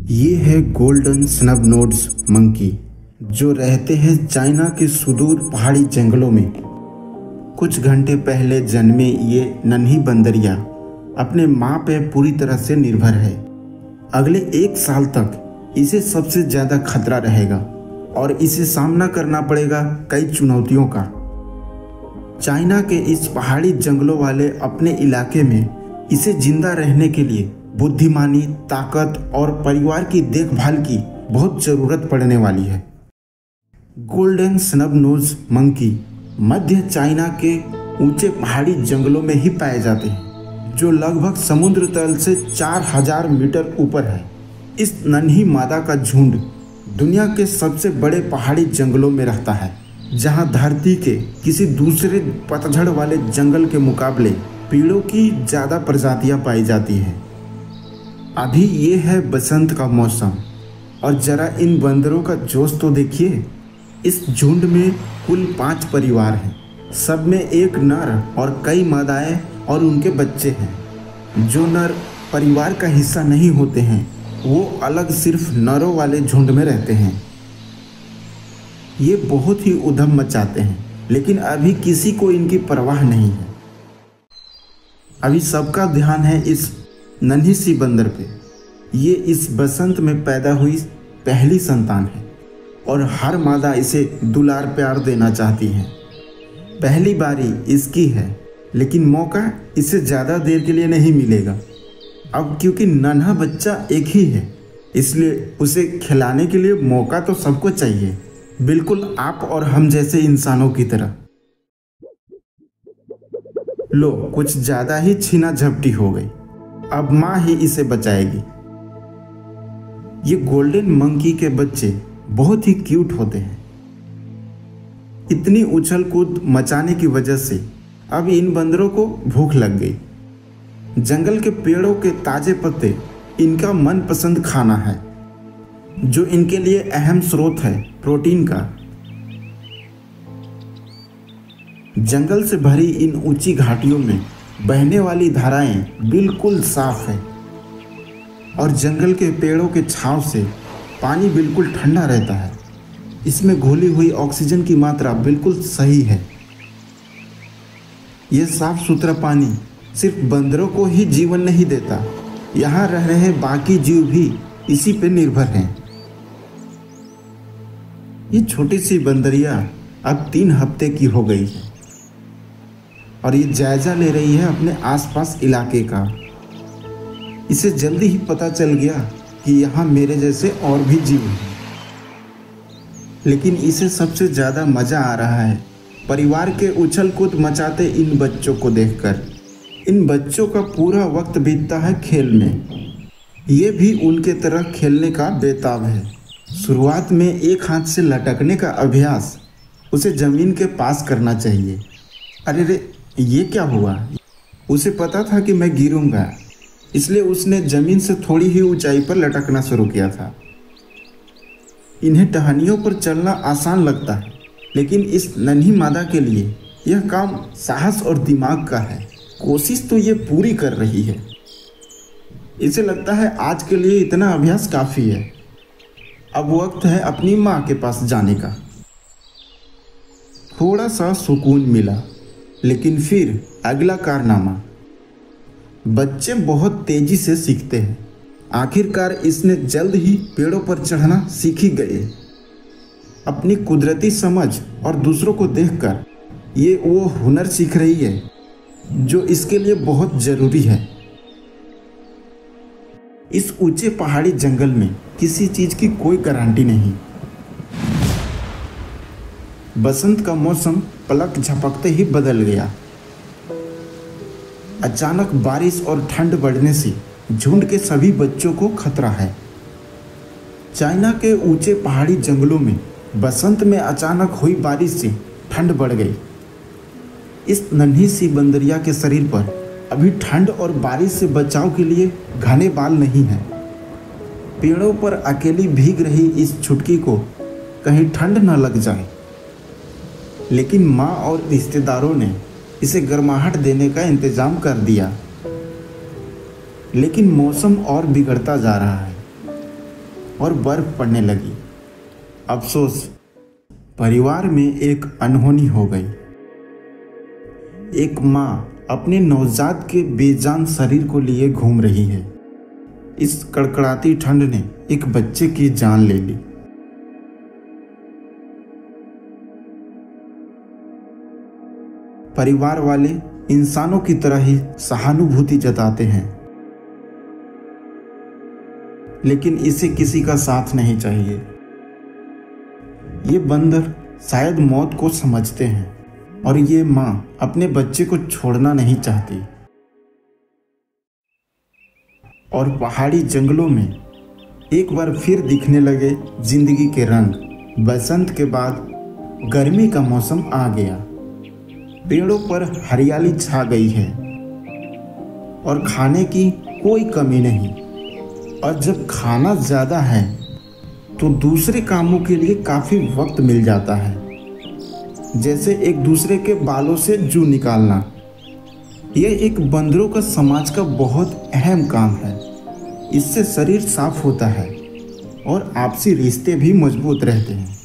ये है golden स्नबनोज़ monkey जो रहते हैं चाइना के सुदूर पहाड़ी जंगलों में। कुछ घंटे पहले जन्मे ये नन्ही बंदरिया अपने माँ पे पूरी तरह से निर्भर है। अगले 1 साल तक इसे सबसे ज़्यादा खतरा रहेगा और इसे सामना करना पड़ेगा कई चुनौतियों का। चाइना के इस पहाड़ी जंगलों वाले अपने इलाके में इसे जिंदा रहने के लिए बुद्धिमानी, ताकत और परिवार की देखभाल की बहुत ज़रूरत पड़ने वाली है। गोल्डन स्नबनोज़ मंकी मध्य चाइना के ऊंचे पहाड़ी जंगलों में ही पाए जाते हैं, जो लगभग समुद्र तल से 4000 मीटर ऊपर है। इस नन्ही मादा का झुंड दुनिया के सबसे बड़े पहाड़ी जंगलों में रहता है, जहां धरती के किसी दूसरे पतझड़ वाले जंगल के मुकाबले पेड़ों की ज़्यादा प्रजातियां पाई जाती हैं। अभी ये है बसंत का मौसम और ज़रा इन बंदरों का जोश तो देखिए। इस झुंड में कुल 5 परिवार हैं। सब में एक नर और कई मादाएं और उनके बच्चे हैं। जो नर परिवार का हिस्सा नहीं होते हैं वो अलग सिर्फ नरों वाले झुंड में रहते हैं। ये बहुत ही उधम मचाते हैं, लेकिन अभी किसी को इनकी परवाह नहीं है। अभी सबका ध्यान है इस नन्ही सी बंदर पे। ये इस बसंत में पैदा हुई पहली संतान है और हर मादा इसे दुलार प्यार देना चाहती है। पहली बारी इसकी है, लेकिन मौका इसे ज़्यादा देर के लिए नहीं मिलेगा। अब क्योंकि नन्हा बच्चा एक ही है, इसलिए उसे खिलाने के लिए मौका तो सबको चाहिए, बिल्कुल आप और हम जैसे इंसानों की तरह। लो, कुछ ज़्यादा ही छीना झपटी हो गई। अब माँ ही इसे बचाएगी। ये गोल्डन मंकी के बच्चे बहुत ही क्यूट होते हैं। इतनी उछल कूद मचाने की वजह से अब इन बंदरों को भूख लग गई। जंगल के पेड़ों के ताजे पत्ते इनका मनपसंद खाना है, जो इनके लिए अहम स्रोत है प्रोटीन का। जंगल से भरी इन ऊंची घाटियों में बहने वाली धाराएं बिल्कुल साफ है और जंगल के पेड़ों के छांव से पानी बिल्कुल ठंडा रहता है। इसमें घुली हुई ऑक्सीजन की मात्रा बिल्कुल सही है। यह साफ सुथरा पानी सिर्फ बंदरों को ही जीवन नहीं देता, यहाँ रह रहे बाकी जीव भी इसी पे निर्भर हैं। ये छोटी सी बंदरिया अब 3 हफ्ते की हो गई है और ये जायजा ले रही है अपने आसपास इलाके का। इसे जल्दी ही पता चल गया कि यहाँ मेरे जैसे और भी जीव हैं, लेकिन इसे सबसे ज़्यादा मज़ा आ रहा है परिवार के उछल कूद मचाते इन बच्चों को देखकर। इन बच्चों का पूरा वक्त बीतता है खेल में। ये भी उनके तरह खेलने का बेताब है। शुरुआत में एक हाथ से लटकने का अभ्यास उसे ज़मीन के पास करना चाहिए। अरे रे, ये क्या हुआ? उसे पता था कि मैं गिरूंगा, इसलिए उसने ज़मीन से थोड़ी ही ऊंचाई पर लटकना शुरू किया था। इन्हें टहनियों पर चलना आसान लगता है, लेकिन इस नन्ही मादा के लिए यह काम साहस और दिमाग का है। कोशिश तो ये पूरी कर रही है। इसे लगता है आज के लिए इतना अभ्यास काफ़ी है। अब वक्त है अपनी माँ के पास जाने का। थोड़ा सा सुकून मिला, लेकिन फिर अगला कारनामा। बच्चे बहुत तेजी से सीखते हैं। आखिरकार इसने जल्द ही पेड़ों पर चढ़ना सीख ही गए। अपनी कुदरती समझ और दूसरों को देखकर ये वो हुनर सीख रही है जो इसके लिए बहुत ज़रूरी है। इस ऊंचे पहाड़ी जंगल में किसी चीज़ की कोई गारंटी नहीं। बसंत का मौसम पलक झपकते ही बदल गया। अचानक बारिश और ठंड बढ़ने से झुंड के सभी बच्चों को खतरा है। चाइना के ऊंचे पहाड़ी जंगलों में बसंत में अचानक हुई बारिश से ठंड बढ़ गई। इस नन्ही सी बंदरिया के शरीर पर अभी ठंड और बारिश से बचाव के लिए घने बाल नहीं हैं। पेड़ों पर अकेली भीग रही इस छुटकी को कहीं ठंड न लग जाए, लेकिन माँ और रिश्तेदारों ने इसे गर्माहट देने का इंतज़ाम कर दिया। लेकिन मौसम और बिगड़ता जा रहा है। और बर्फ पड़ने लगी। अफसोस, परिवार में एक अनहोनी हो गई। एक माँ अपने नवजात के बेजान शरीर को लिए घूम रही है। इस कड़कड़ाती ठंड ने एक बच्चे की जान ले ली। परिवार वाले इंसानों की तरह ही सहानुभूति जताते हैं, लेकिन इसे किसी का साथ नहीं चाहिए। ये बंदर शायद मौत को समझते हैं और ये माँ अपने बच्चे को छोड़ना नहीं चाहती। और पहाड़ी जंगलों में एक बार फिर दिखने लगे जिंदगी के रंग। बसंत के बाद गर्मी का मौसम आ गया। पेड़ों पर हरियाली छा गई है और खाने की कोई कमी नहीं। और जब खाना ज़्यादा है तो दूसरे कामों के लिए काफ़ी वक्त मिल जाता है, जैसे एक दूसरे के बालों से जू निकालना। यह एक बंदरों का समाज का बहुत अहम काम है। इससे शरीर साफ होता है और आपसी रिश्ते भी मजबूत रहते हैं।